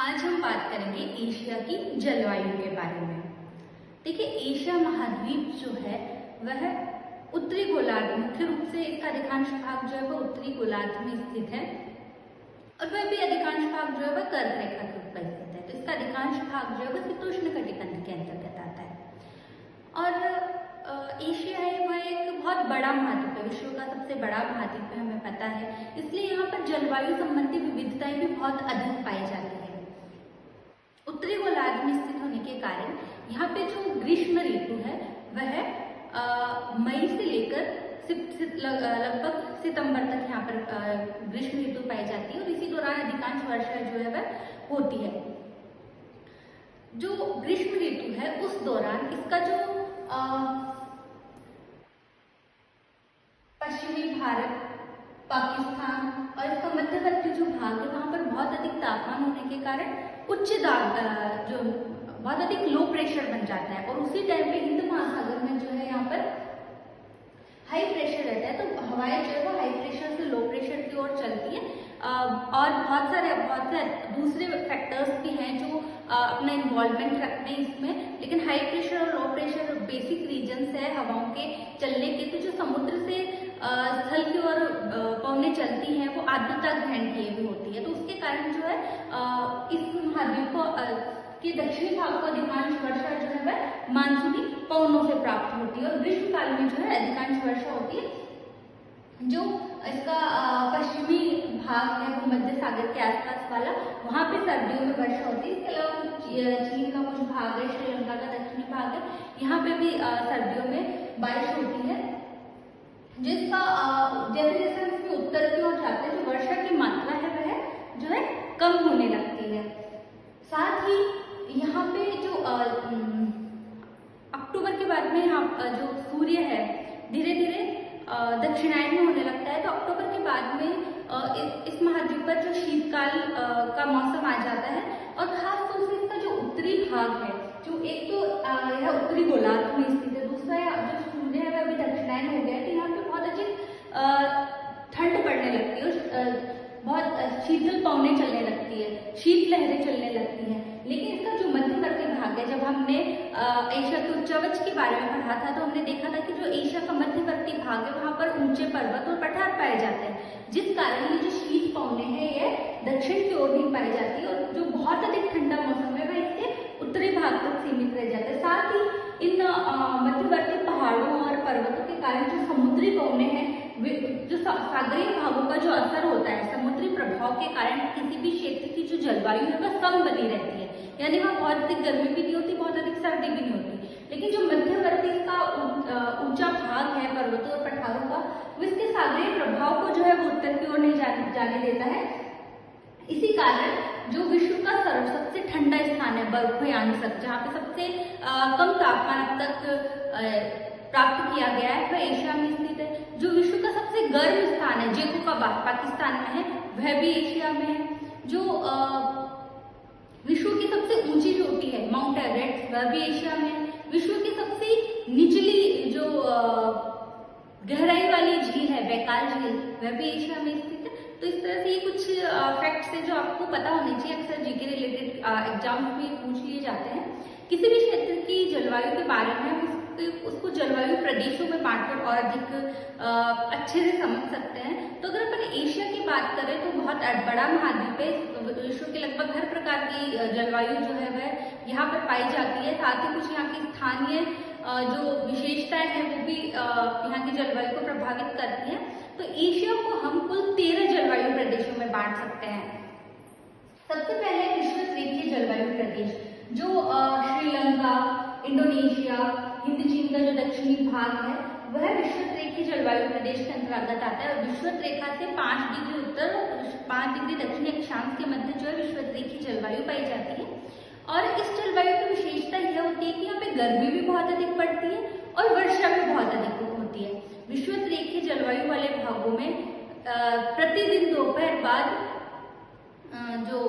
आज हम बात करेंगे एशिया की जलवायु के बारे में। देखिए, एशिया महाद्वीप जो है वह उत्तरी गोलार्ध, मुख्य रूप से इसका अधिकांश भाग जो है वह उत्तरी गोलार्ध में स्थित है और वह भी अधिकांश भाग जो है वह कर्क रेखा के ऊपर स्थित है। तो इसका अधिकांश भाग जो है वह शीतोष्ण कटिबंध के अंतर्गत आता है। और एशिया है वह एक बहुत बड़ा महाद्वीप है, विश्व का सबसे बड़ा महाद्वीप है, हमें पता है। इसलिए यहाँ पर जलवायु संबंधी विविधताएं भी बहुत अधिक पाई जाती है। उत्तरी गोलार्ध में स्थित होने के कारण यहाँ पे जो ग्रीष्म ऋतु है वह मई से लेकर लगभग सितंबर तक यहाँ पर ग्रीष्म ऋतु पाई जाती है और इसी दौरान अधिकांश वर्षा जो है वह होती है। जो ग्रीष्म ऋतु है उस दौरान इसका जो पश्चिमी भारत, पाकिस्तान और इसका मध्यवर्ती जो भाग है वहां पर बहुत अधिक तापमान होने के कारण उच्च दाब जो बहुत अधिक लो प्रेशर बन जाता है और उसी टाइम पे हिंद महासागर में जो है यहाँ पर हाई प्रेशर रहता है। तो हवाएं जो है वो हाई प्रेशर से लो प्रेशर की ओर चलती है और बहुत से दूसरे फैक्टर्स भी हैं जो अपना इन्वॉल्वमेंट रखते हैं इसमें। लेकिन हाई प्रेशर और लो प्रेशर बेसिक रीजन्स है हवाओं के चलने के। तो जो समुद्र से स्थल की ओर पवनें चलती हैं वो आर्द्रता ग्रहण किए हुए होती है। तो उसके कारण जो है इस महाद्वीप के दक्षिणी भाग को अधिकांश वर्षा जो है वह मानसूनी पवनों से प्राप्त होती है और ग्रीष्म काल में जो है अधिकांश वर्षा होती है। जो इसका पश्चिमी भाग है वो मध्य सागर के आसपास वाला, वहां पे सर्दियों में वर्षा होती है। इसके अलावा चीन का कुछ भाग है, श्रीलंका का दक्षिणी भाग है, यहाँ पे भी सर्दियों में बारिश होती है। जिसका जैसे जैसे इसमें उत्तर की ओर जाते हैं जो वर्षा की मात्रा है वह जो है कम होने लगती है। साथ ही यहाँ पे जो अक्टूबर के बाद में यहाँ जो सूर्य है धीरे धीरे दक्षिणायन में होने लगता है। तो अक्टूबर के बाद में इस महाद्वीप पर जो शीतकाल का मौसम आ जाता है और खास तौर से इसका जो उत्तरी भाग है, जो एक तो यह उत्तरी गोलार्ध में स्थित है, दूसरा जो सूर्य है वह अभी दक्षिणायन हो गया है। तो यहाँ पे बहुत अच्छी ठंड पड़ने लगती है, बहुत शीतल पवनें चलने लगती है, शीत लहरें चलने लगती हैं। लेकिन इसका जो मध्यवर्ती भाग है, जब हमने एशिया के उच्चावच के बारे में पढ़ा था तो हमने देखा था कि जो एशिया का मध्यवर्ती भाग है वहां पर ऊंचे पर्वत और पठार पाए जाते हैं, जिस कारण ये जो शीत पवनें हैं ये दक्षिण की ओर नहीं पाई जाती और जो बहुत अधिक ठंडा मौसम है वह इसके उत्तरी भाग तक सीमित रह जाता है। साथ ही इन मध्यवर्ती पहाड़ों और पर्वतों के कारण जो समुद्री पवनें हैं, जो सागरीय भागों का जो असर होता है, समुद्री प्रभाव के कारण किसी भी क्षेत्र की जो जलवायु है वह कम बनी रहती है। यानी वहाँ बहुत अधिक गर्मी भी नहीं होती, बहुत अधिक सर्दी भी नहीं होती। लेकिन जो मध्यवर्ती का ऊंचा भाग है पर्वतों और पठारों का, वो इसके सागरीय प्रभाव को जो है वो उत्तर की ओर नहीं जाने देता है। इसी कारण जो विश्व का सबसे ठंडा स्थान है बर्फयानसक, जहाँ पे सबसे कम तापमान अब तक प्राप्त किया गया है, वह एशिया में स्थित है। जो विश्व का सबसे गर्म स्थान है जेकू का बाग पाकिस्तान में है, वह भी एशिया में है। जो विश्व की सबसे ऊंची चोटी है माउंट एवरेस्ट, वह भी एशिया में है। विश्व की सबसे निचली जो गहराई वाली झील है बैकाल झील, वह भी एशिया में स्थित है। तो इस तरह से ये कुछ फैक्ट्स है जो आपको पता होने चाहिए। अक्सर जीके रिलेटेड एग्जाम्स में पूछ लिए जाते हैं। किसी भी क्षेत्र की जलवायु के बारे में उसको जलवायु प्रदेशों में बांटकर और अधिक अच्छे से समझ सकते हैं। तो अगर अपन एशिया की बात करें तो बहुत बड़ा महाद्वीप है, विश्व के लगभग हर प्रकार की जलवायु जो है वह यहाँ पर पाई जाती है। साथ ही कुछ यहाँ की स्थानीय जो विशेषताएं हैं वो भी यहाँ की जलवायु को प्रभावित करती हैं। तो एशिया को हम कुल 13 जलवायु प्रदेशों में बांट सकते हैं। सबसे पहले विश्व रेखीय जलवायु प्रदेश, जो श्रीलंका, इंडोनेशिया, हिंद चीन का जो दक्षिणी भाग है वह विश्व रेखीय जलवायु प्रदेश के अंतर्गत आता है। और विश्व रेखा से 5 डिग्री उत्तर और 5 डिग्री दक्षिणी अक्षांश के मध्य जो है विश्व रेखीय जलवायु पाई जाती है। और इस जलवायु की विशेषता यह होती है कि यहाँ पे गर्मी भी बहुत अधिक पड़ती है और वर्षा भी बहुत अधिक होती है। विश्व रेखीय जलवायु वाले भागों में प्रतिदिन दोपहर बाद जो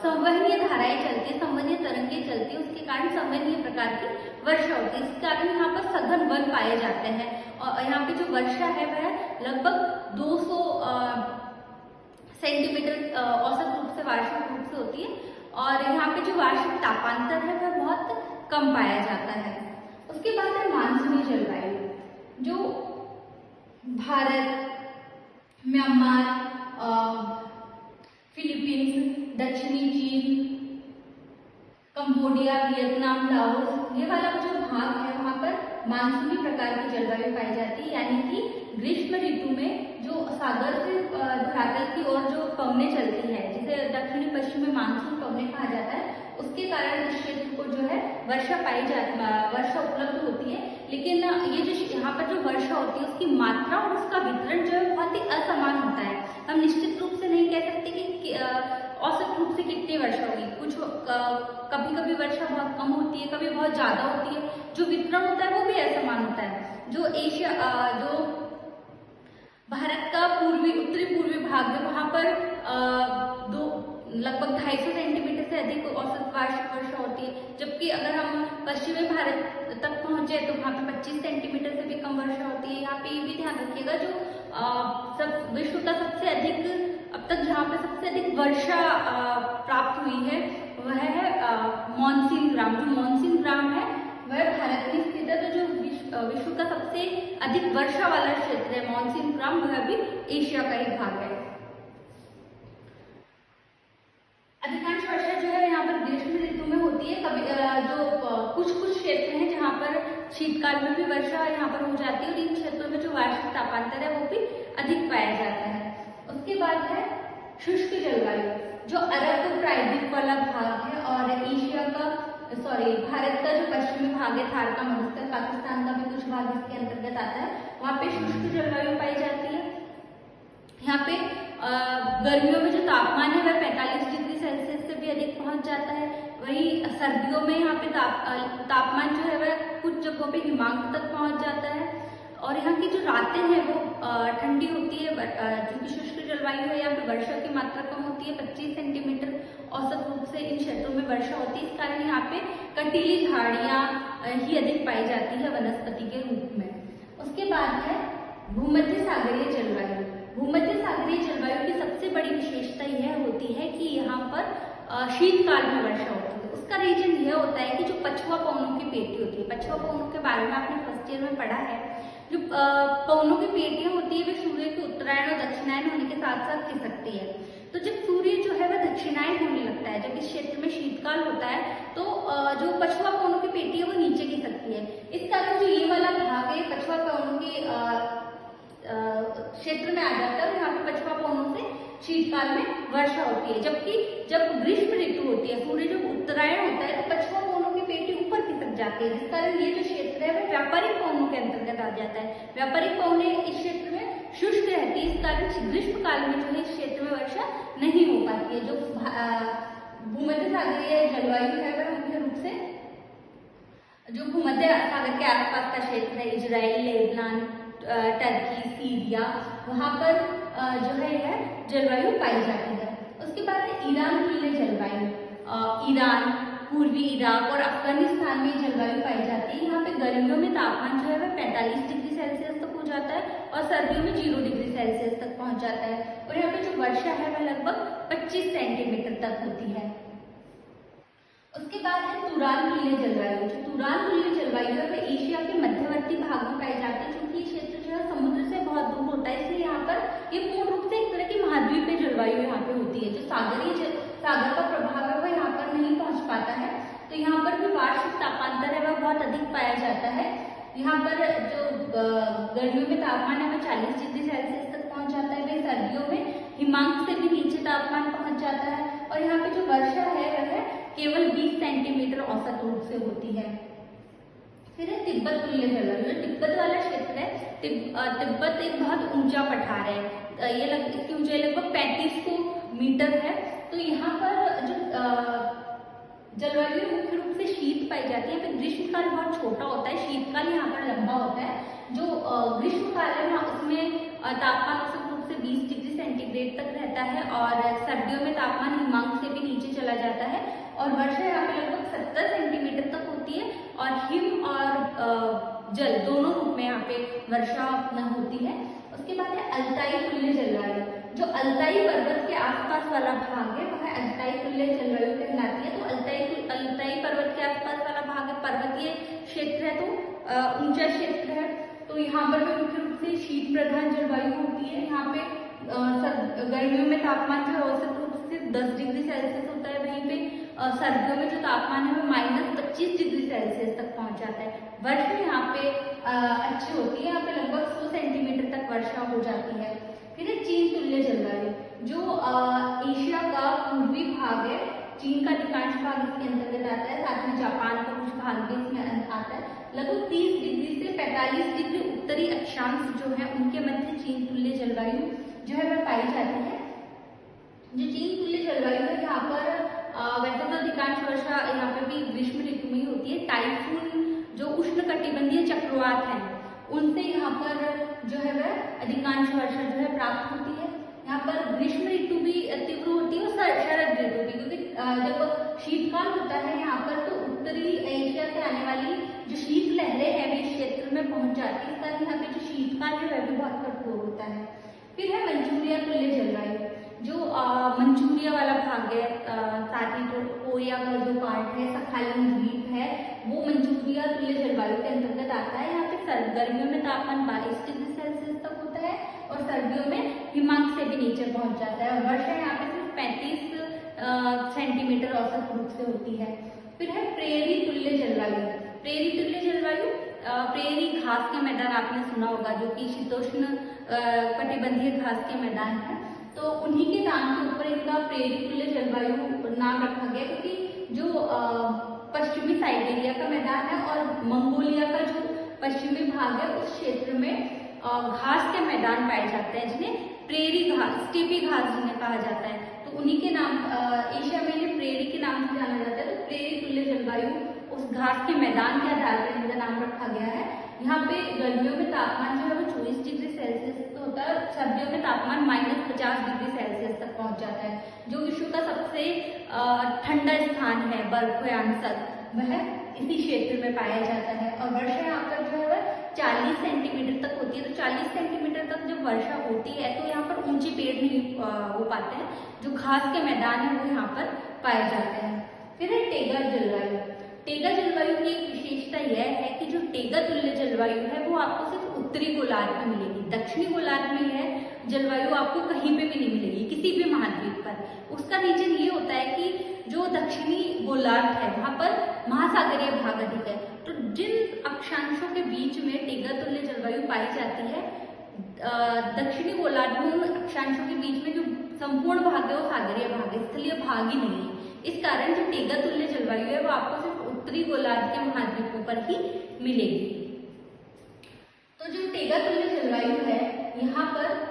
संवहनीय धाराएं चलती है, संवहनीय तरंगें चलती है, उसके कारण संवहनीय प्रकार की वर्षा होती है। इस कारण यहाँ पर सघन वन पाए जाते हैं और यहाँ पे जो वर्षा है वह लगभग 200 सेंटीमीटर औसत रूप से वार्षिक रूप से होती है। और यहाँ पे जो वार्षिक तापांतर है वह बहुत कम पाया जाता है। उसके बाद है मानसूनी जलवायु, जो भारत, म्यांमार, फिलीपींस, दक्षिणी चीन, कंबोडिया, वियतनाम, लाओस, ये वाला जो भाग है वहां पर मानसूनी प्रकार की जलवायु पाई जाती है, यानी कि ग्रीष्म ऋतु में जो सागर से धरातल की ओर जो पवनें चलती है, जिसे दक्षिणी पश्चिम में मानसून पवनें कहा जाता है, उसके कारण इस क्षेत्र को जो है वर्षा उपलब्ध होती है। लेकिन ये जो यहाँ पर जो वर्षा होती है उसकी मात्रा और उसका वितरण जो है बहुत ही असमान होता है। हम निश्चित रूप से नहीं कह सकते कि औसत रूप से कितनी वर्षा होगी। कुछ कभी कभी वर्षा बहुत कम होती है, कभी बहुत ज्यादा होती है। जो वितरण होता है वो भी असमान होता है। जो भारत का उत्तरी पूर्वी भाग है वहां पर लगभग 250 सेंटीमीटर से अधिक औसत वार्षिक वर्षा होती है, जबकि अगर हम पश्चिमी भारत तक पहुंचे तो वहां पे 25 सेंटीमीटर से भी कम वर्षा होती है। यहाँ पे ये भी ध्यान रखिएगा, जो विश्व का सबसे अधिक अब तक जहाँ पे सबसे अधिक वर्षा प्राप्त हुई है वह है मॉनसून ग्राम। जो मॉनसून ग्राम है वह भारत में स्थित है, तो जो विश्व का सबसे अधिक वर्षा वाला क्षेत्र है मॉनसून ग्राम, वह भी एशिया का ही भाग है। अधिकांश वर्षा जो है यहाँ पर ग्रीष्म ऋतु में होती है। कभी कुछ क्षेत्र हैं जहाँ पर शीतकाल में भी वर्षा यहाँ पर हो जाती है, और इन क्षेत्रों में जो वार्षिक तापांतर है वो भी अधिक पाया जाता है। उसके बाद है शुष्क जलवायु, जो अरब प्रायद्वीप वाला भाग है और भारत का जो पश्चिमी भाग है, थार का मरुस्थल, पाकिस्तान का भी कुछ भाग इसके अंतर्गत आता है, वहाँ पे शुष्क जलवायु पाई जाती है। यहाँ पे गर्मियों में जो तापमान है वह 45 डिग्री सेल्सियस से भी अधिक पहुंच जाता है। वही सर्दियों में यहाँ पे तापमान जो है वह कुछ जगहों पे हिमांक तक पहुंच जाता है, और यहाँ की जो रातें हैं वो ठंडी होती है। जो कि शुष्क जलवायु है, यहाँ पे वर्षा की मात्रा कम होती है, 25 सेंटीमीटर औसत रूप से इन क्षेत्रों में वर्षा होती है। इस कारण यहाँ पे कटीली झाड़ियां ही अधिक पाई जाती है वनस्पति के रूप में। उसके बाद है भूमध्य सागरीय जलवायु। भूमध्य सागरीय जलवायु की सबसे बड़ी विशेषता यह होती है कि यहाँ पर शीतकाल में वर्षा होती है। उसका रीजन यह होता है कि जो पछुआ पवनों की पेटी होती है, पछुआ पवनों के बारे में आपने फर्स्ट ईयर में पढ़ा है, जो पवनों की पेटियां होती है वे सूर्य के उत्तरायण और दक्षिणायन होने के साथ साथ खिसकती है। तो जब सूर्य जो है वह दक्षिणायन होने लगता है, जब इस क्षेत्र में शीतकाल होता है, तो जो पछुआ पवनों की पेटी है वो नीचे खिसकती है। इस कारण जो ये वाला भाग है पछुआ पवनों के क्षेत्र में आ जाता है, और यहाँ पे पछुआ पवनों से शीतकाल में वर्षा होती है। जबकि जब ग्रीष्म ऋतु होती है, सूर्य जब उत्तरायण होता है, तो पछुआ पवनों की पेटी ऊपर खिसक जाती है, जिस कारण ये जो क्षेत्र है वह व्यापारिक पवनों के अंतर्गत आ जाता है। व्यापारिक पवनें इस क्षेत्र में शुष्क रहती है, इस कारण ग्रीष्म काल में जो है इस क्षेत्र में वर्षा नहीं हो पाती है। जो भूमध्य सागरीय जलवायु है वह मुख्य रूप से जो भूमध्य सागर के आसपास का क्षेत्र है, इजराइल, लेबनान, टर्की, सीरिया, वहां पर जो है यह जलवायु पाई जाती है। उसके बाद है ईरान नीले जलवायु। ईरान, पूर्वी इराक और अफगानिस्तान में जलवायु पाई जाती है। यहाँ पे गर्मियों में तापमान जो है वह 45 डिग्री सेल्सियस तक हो जाता है, और सर्दियों में 0 डिग्री सेल्सियस तक पहुंच जाता है। और यहाँ पे जो वर्षा है वह लगभग 25 सेंटीमीटर तक होती है। उसके बाद है तुरान नीले जलवायु। जो तुरान नीले जलवायु है वह एशिया के मध्यवर्ती भाग में पाई जाती है, क्योंकि क्षेत्र जो है समुद्र से बहुत दूर होता है, इसलिए यहाँ पर ये पूर्ण रूप से एक तरह की महाद्वीपीय जलवायु यहाँ पे होती है। जो सागर का प्रभाव है वह यहाँ पर नहीं पहुंच पाता है, तो यहाँ पर जो वार्षिक तापांतर है वह बहुत अधिक पाया जाता है। यहाँ पर जो गर्मियों में तापमान है वह 40 डिग्री सेल्सियस तक पहुंच जाता है, वह सर्दियों में हिमांक से भी नीचे तापमान पहुंच जाता है, और यहाँ पे जो वर्षा है वह केवल 20 सेंटीमीटर औसत रूप से होती है। फिर है तिब्बत तुल्य जलवायु। तिब्बत वाला क्षेत्र है, तिब्बत एक बहुत ऊंचा पठार है, इसकी ऊंचाई लगभग 3500 मीटर है। तो यहाँ पर जो जलवायु मुख्य रूप से शीत पाई जाती है। ग्रीष्मकाल बहुत छोटा होता है, शीतकाल यहाँ पर लंबा होता है। जो ग्रीष्मकाल है ना उसमें तापमान औसत रूप से 20 डिग्री सेंटीग्रेड तक रहता है, और सर्दियों में तापमान हिमांक से भी नीचे चला जाता है, और वर्षा यहाँ पे लगभग 70 सेंटीमीटर तक होती है, और हिम और जल दोनों रूप में यहाँ पे वर्षा होती है। उसके बाद है अल्ताई तुल्य जलवायु। जो अल्ताई पर्वत के आसपास वाला भाग है वह अल्ताई तुल्य जलवायु कहलाता ऊंचा क्षेत्र है, तो यहाँ पर भी मुख्य रूप से शीत प्रधान जलवायु होती है। यहाँ पे गर्मियों में तापमान जो है औसत रूप से 10 डिग्री सेल्सियस होता है, वहीं पे सर्दियों में जो तापमान है वो -25 डिग्री सेल्सियस तक पहुंच जाता है। वर्षा यहाँ पे अच्छी होती है, यहाँ पे लगभग 100 सेंटीमीटर तक वर्षा हो जाती है। फिर है चीन तुल्य जलवायु, जो एशिया का पूर्वी भाग है, चीन का अधिकांश भाग इसके अंतर्गत आता है, साथ में जापान का कुछ भाग भी इसमें आता है। लगभग 30 डिग्री से 45 डिग्री उत्तरी अक्षांश जो है उनके मध्य चीन तुल्य जलवायु जो है वह पाई जाती है। जो चीन तुल्य जलवायु है, यहाँ पर वैसे तो अधिकांश वर्षा यहाँ पे भी ग्रीष्म ऋतु में ही होती है। टाइफून जो उष्णकटिबंधीय चक्रवात है उनसे यहाँ पर जो है वह अधिकांश वर्षा जो है प्राप्त होती है। यहाँ पर ग्रीष्म ऋतु भी तीव्र होती है और शरद ऋतु भी, क्योंकि जब शीतकाल होता है यहाँ पर तो उत्तरी एशिया से आने वाली जो शीत लहरें हैं वे क्षेत्र में पहुंच जाती है, इस कारण यहाँ पे जो शीतकाल है वह भी बहुत कठोर होता है। फिर है मंचूरिया तुल्य जलवायु, जो मंचूरिया वाला भाग है, साथ ही जो कोरिया का जो पार्ट है, सखालिन द्वीप है, वो मंचूरिया तुल्य जलवायु के अंतर्गत आता है। यहाँ पे गर्मियों में तापमान 22 डिग्री सेल्सियस तक होता है और सर्दियों में हिमांक से भी नीचे पहुंच जाता है, और वर्षा यहाँ पे सिर्फ 35 सेंटीमीटर औसत रूप से होती है। फिर है प्रेरी तुल्य जलवायु। प्रेरी तुल्य जलवायु, प्रेरी घास के मैदान आपने सुना होगा, जो कि शीतोष्ण कटिबंधीय घास के मैदान है, तो उन्हीं के नाम के ऊपर इनका प्रेरी तुल्य जलवायु नाम रखा गया, क्योंकि जो पश्चिमी साइबेरिया का मैदान है और मंगोलिया का जो पश्चिमी भाग है उस क्षेत्र में घास के मैदान पाए जाते हैं, जिन्हें प्रेरी घास, स्टेपी घास जिन्हें कहा जाता है, तो उन्हीं के नाम एशिया में इन्हें प्रेरी के नाम से जाना जाता है। तो प्रेरी तुल्य जलवायु उस घास के मैदान के आधार पर इनका नाम रखा गया है। यहाँ पे गर्मियों में तापमान जो है वो 24 डिग्री सेल्सियस तो होता है, और सर्दियों में तापमान -50 डिग्री सेल्सियस तक पहुंच जाता है। जो विश्व का सबसे ठंडा स्थान है बर्फयान स्थल, वह इसी क्षेत्र में पाया जाता है। और वर्षा यहाँ पर जो है 40 सेंटीमीटर तक होती है, तो 40 सेंटीमीटर तक जब वर्षा होती है तो यहाँ पर ऊंचे पेड़ नहीं हो पाते हैं, जो घास के मैदान है वो यहाँ पर पाए जाते हैं। फिर है टेगा जलवायु। टेगा जलवायु की एक विशेषता यह है कि जो टेगा तुल्य जलवायु है वो आपको सिर्फ उत्तरी गोलार्ध में मिलेगी, दक्षिणी गोलार्ध में यह जलवायु आपको कहीं पे भी नहीं मिलेगी, किसी भी महाद्वीप पर। उसका रीजन ये होता है कि जो दक्षिणी गोलार्ध है वहां पर महासागरीय भाग अधिक है, तो जिन अक्षांशों के बीच में टेगा तुल्य जलवायु पाई जाती है, दक्षिणी गोलार्ध में उन अक्षांशों के बीच में जो संपूर्ण भाग है वो सागरीय भाग है, स्थलीय भाग ही नहीं है। इस कारण जो टेगा तुल्य जलवायु है वो आपको सिर्फ उत्तरी गोलार्ध के महाद्वीपों पर ही मिलेगी। तो जो टेगा तुल्य जलवायु है, यहाँ पर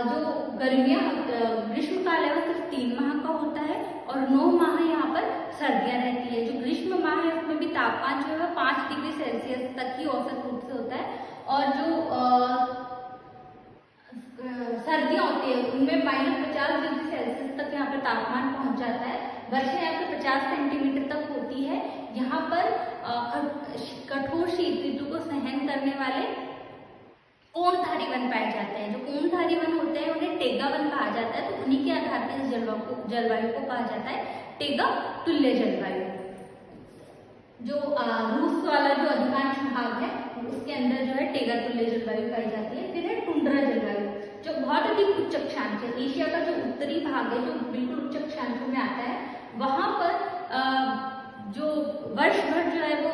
जो गर्मियां, ग्रीष्मकाल है वो सिर्फ 3 माह का होता है और 9 माह यहाँ पर सर्दियां रहती है। जो ग्रीष्म माह है उसमें भी तापमान जो है 5 डिग्री सेल्सियस तक ही औसत रूप से होता है, और जो सर्दियां होती है उनमें -50 डिग्री सेल्सियस तक यहाँ पर तापमान पहुंच जाता है। वर्षा यहाँ पर 50 सेंटीमीटर तक होती है। यहाँ पर कठोर शीत ऋतु को सहन करने वाले कोणधारी वन पाए जाते हैं। जो कोणधारी वन होते हैं उन्हें टेगा वन कहा जाता है, तो उन्हीं के आधार पर इस जलवायु को कहा जाता है टेगा तुल्य जलवायु। जो रूस वाला जो अधिकांश भाग है उसके अंदर जो है टेगा तुल्य जलवायु पाई जाती है। फिर है टुंड्रा जलवायु, जो बहुत अधिक उच्च अक्षांश है, एशिया का जो उत्तरी भाग है जो बिल्कुल उच्च अक्षांशों में आता है, वहां पर जो वर्ष भर जो है वो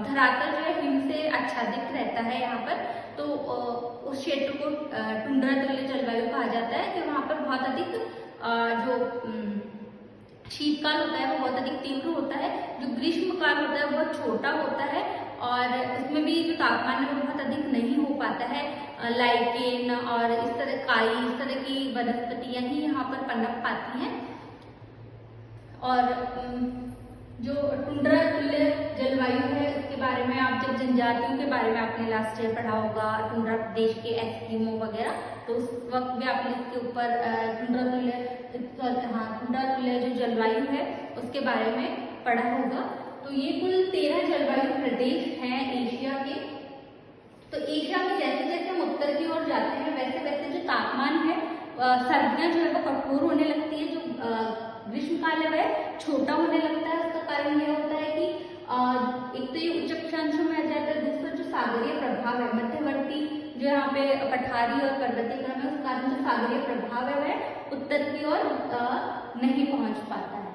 धरातल जो है हिम से आच्छादित रहता है यहाँ पर, तो उस क्षेत्र को टुंड्रा तुल्य जलवायु कहा जाता है कि वहां पर बहुत अधिक जो शीतकाल होता है वो बहुत अधिक तीव्र होता है, जो ग्रीष्मकाल होता है वो बहुत छोटा होता है, और उसमें भी जो तापमान है वो बहुत अधिक नहीं हो पाता है। लाइकेन और इस तरह की वनस्पतियां ही यहाँ पर पनप पाती हैं। और जो टुंड्रा तुल्य जलवायु है उसके बारे में आप जब जनजातियों के बारे में आपने लास्ट ईयर पढ़ा होगा, टुंड्रा प्रदेश के एस्किमो वगैरह, तो उस वक्त भी आपने इसके ऊपर टुंड्रा तुल्य जो जलवायु है उसके बारे में पढ़ा होगा। तो ये कुल 13 जलवायु प्रदेश हैं एशिया के। तो एशिया में जैसे जैसे हम उत्तर की ओर जाते हैं वैसे वैसे जो तापमान है, सर्दियां जो है वो कठोर होने लगती है, जो ग्रीष्मकाल है वह छोटा होने लगता है। उसका कारण यह होता है कि एक तो ये उच्च अक्षांशों में आ जाता है, दूसरा जो सागरीय प्रभाव है, मध्यवर्ती जो यहाँ पे पठारी और पर्वतीय क्रम है, उस कारण जो सागरीय प्रभाव है वह उत्तर की ओर नहीं पहुंच पाता है।